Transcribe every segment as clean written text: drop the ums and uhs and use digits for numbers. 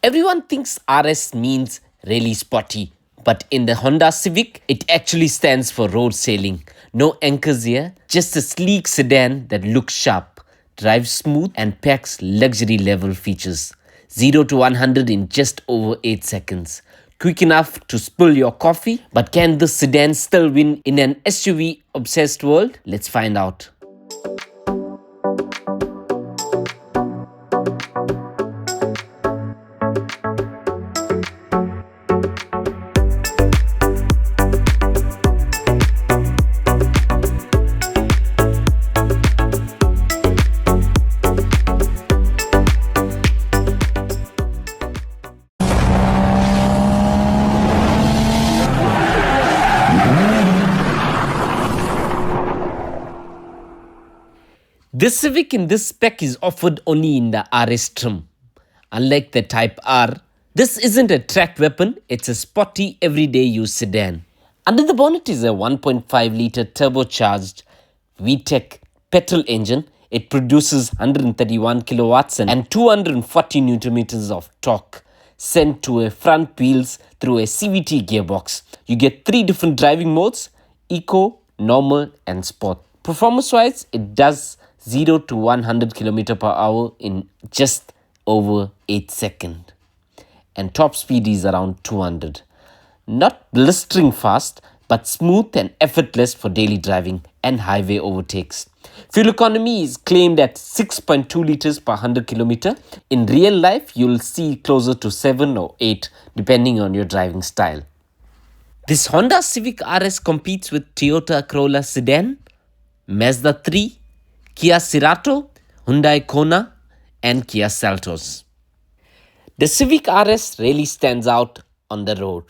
Everyone thinks RS means really sporty, but in the Honda Civic, it actually stands for road sailing. No anchors here, just a sleek sedan that looks sharp, drives smooth, and packs luxury level features. 0 to 100 in just over 8 seconds. Quick enough to spill your coffee, but can this sedan still win in an SUV obsessed world? Let's find out. This Civic in this spec is offered only in the RS trim. Unlike the Type R, this isn't a track weapon, it's a sporty everyday use sedan. Under the bonnet is a 1.5-litre turbocharged VTEC petrol engine. It produces 131 kilowatts and 240 newton meters of torque sent to a front wheels through a CVT gearbox. You get 3 different driving modes: Eco, Normal and Sport. Performance-wise, it does 0 to 100 km per hour in just over 8 seconds. And top speed is around 200. Not blistering fast, but smooth and effortless for daily driving and highway overtakes. Fuel economy is claimed at 6.2 liters per 100 km. In real life, you'll see closer to 7 or 8, depending on your driving style. This Honda Civic RS competes with Toyota Corolla Sedan, Mazda 3, Kia Cerato, Hyundai Kona, and Kia Seltos. The Civic RS really stands out on the road.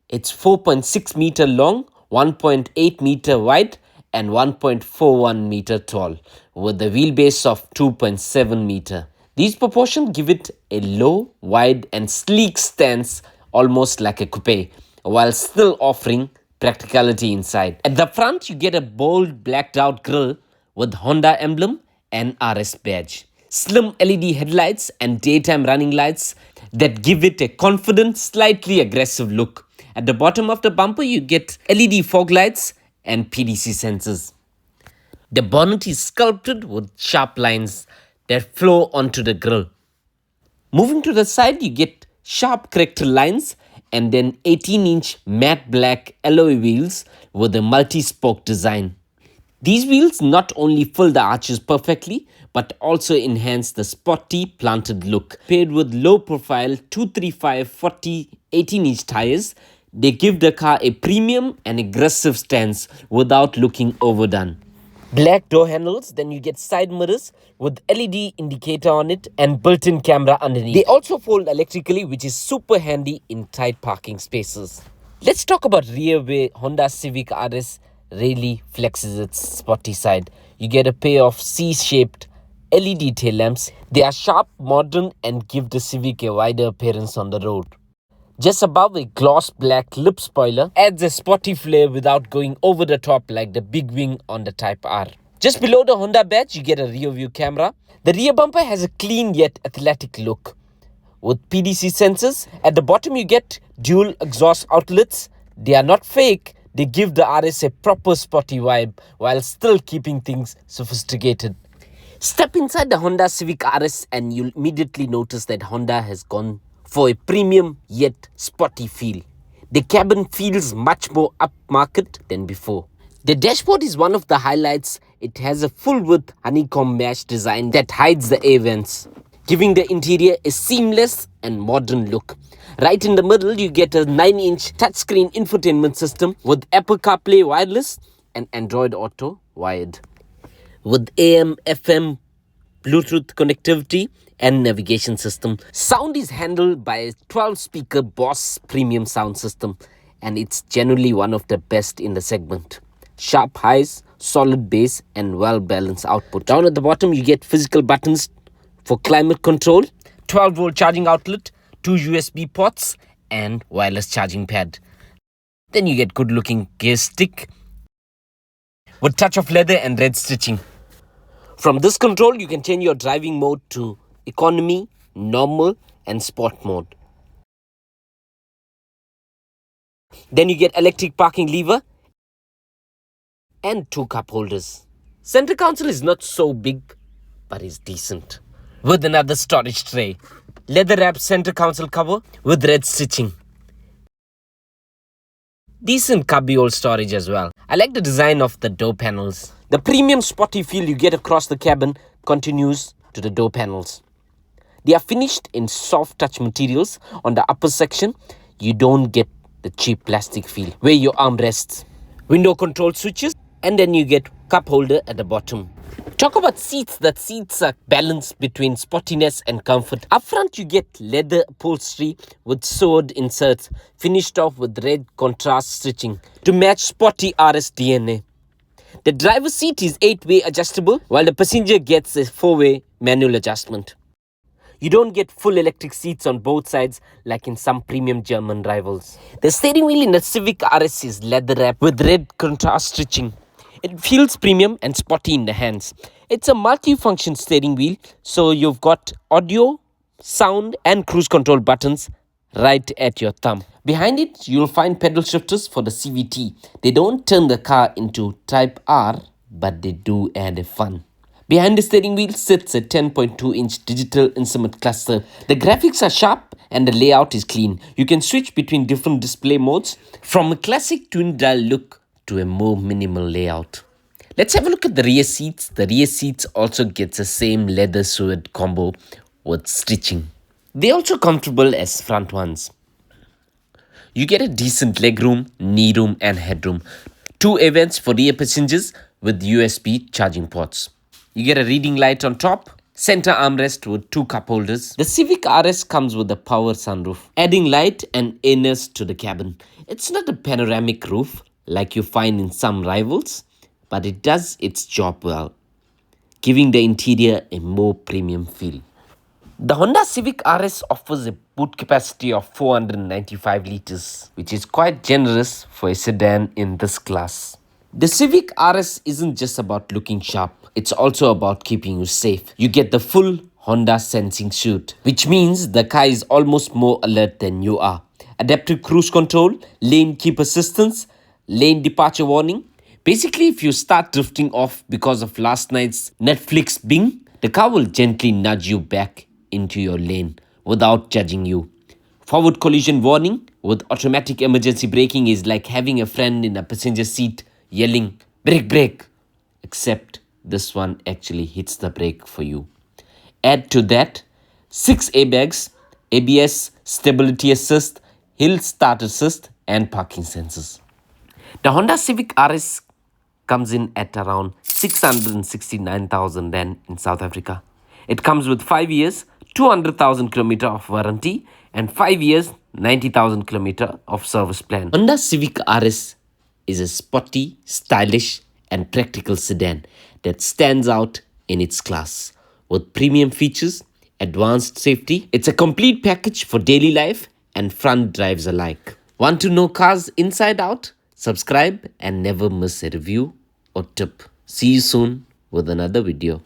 It's 4.6 meter long, 1.8 meter wide, and 1.41 meter tall, with a wheelbase of 2.7 meter. These proportions give it a low, wide, and sleek stance, almost like a coupe, while still offering practicality inside. At the front, you get a bold blacked out grille with Honda emblem and RS badge. Slim LED headlights and daytime running lights that give it a confident, slightly aggressive look. At the bottom of the bumper, you get LED fog lights and PDC sensors. The bonnet is sculpted with sharp lines that flow onto the grille. Moving to the side, you get sharp corrector lines and then 18-inch matte black alloy wheels with a multi-spoke design. These wheels not only fill the arches perfectly, but also enhance the sporty planted look. Paired with low-profile 235/40 18-inch tires, they give the car a premium and aggressive stance without looking overdone. Black door handles, then you get side mirrors with LED indicator on it and built-in camera underneath. They also fold electrically, which is super handy in tight parking spaces. Let's talk about rear, where Honda Civic RS really flexes its sporty side. You get a pair of C-shaped LED tail lamps. They are sharp, modern, and give the Civic a wider appearance on the road. Just above, a gloss black lip spoiler adds a sporty flair without going over the top like the big wing on the Type R. Just below the Honda badge, you get a rear view camera. The rear bumper has a clean yet athletic look with PDC sensors. At the bottom, you get dual exhaust outlets. They are not fake. They give the RS a proper sporty vibe while still keeping things sophisticated. Step inside the Honda Civic RS and you'll immediately notice that Honda has gone for a premium yet sporty feel. The cabin feels much more upmarket than before. The dashboard is one of the highlights. It has a full-width honeycomb mesh design that hides the air vents, giving the interior a seamless and modern look. Right in the middle, you get a 9-inch touchscreen infotainment system with Apple CarPlay wireless and Android Auto wired, with AM, FM, Bluetooth connectivity and navigation system. Sound is handled by a 12-speaker Boss premium sound system, and it's generally one of the best in the segment. Sharp highs, solid bass, and well-balanced output. Down at the bottom, you get physical buttons for climate control, 12-volt charging outlet, 2 USB ports, and wireless charging pad. Then you get good-looking gear stick with touch of leather and red stitching. From this control, you can change your driving mode to economy, normal, and sport mode. Then you get electric parking lever and 2 cup holders. Center console is not so big, but is decent. With another storage tray. Leather wrapped center console cover with red stitching. Decent cubbyhole storage as well. I like the design of the door panels. The premium sporty feel you get across the cabin continues to the door panels. They are finished in soft touch materials. On the upper section, you don't get the cheap plastic feel where your arm rests. Window control switches, and then you get cup holder at the bottom. Talk about seats. That seats are balanced between sportiness and comfort. Up front, you get leather upholstery with sword inserts, finished off with red contrast stitching to match sporty RS DNA. The driver's seat is 8-way adjustable, while the passenger gets a 4-way manual adjustment. You don't get full electric seats on both sides like in some premium German rivals. The steering wheel in the Civic RS is leather wrapped with red contrast stitching. It feels premium and sporty in the hands. It's a multi-function steering wheel, so you've got audio, sound and cruise control buttons right at your thumb. Behind it, you'll find pedal shifters for the CVT. They don't turn the car into Type R, but they do add a fun. Behind the steering wheel sits a 10.2-inch digital instrument cluster. The graphics are sharp and the layout is clean. You can switch between different display modes, from a classic twin-dial look to a more minimal layout. Let's have a look at the rear seats. The rear seats also gets the same leather suede combo with stitching. They're also comfortable as front ones. You get a decent legroom, knee room and headroom. 2 air vents for rear passengers with USB charging ports. You get a reading light on top, center armrest with 2 cup holders. The Civic RS comes with a power sunroof, adding light and airiness to the cabin. It's not a panoramic roof like you find in some rivals, but it does its job well, giving the interior a more premium feel. The Honda Civic RS offers a boot capacity of 495 litres, which is quite generous for a sedan in this class. The Civic RS isn't just about looking sharp, it's also about keeping you safe. You get the full Honda sensing suite, which means the car is almost more alert than you are. Adaptive cruise control, lane keep assistance, lane departure warning. Basically, if you start drifting off because of last night's Netflix bing, the car will gently nudge you back into your lane without judging you. Forward collision warning with automatic emergency braking is like having a friend in a passenger seat yelling, "Brake, brake!" Except this one actually hits the brake for you. Add to that 6 airbags, ABS, stability assist, hill start assist and parking sensors. The Honda Civic RS comes in at around 669,000 Rand in South Africa. It comes with 5 years, 200,000 km of warranty and 5 years, 90,000 km of service plan. Honda Civic RS is a sporty, stylish and practical sedan that stands out in its class. With premium features, advanced safety, it's a complete package for daily life and front drives alike. Want to know cars inside out? Subscribe and never miss a review or tip. See you soon with another video.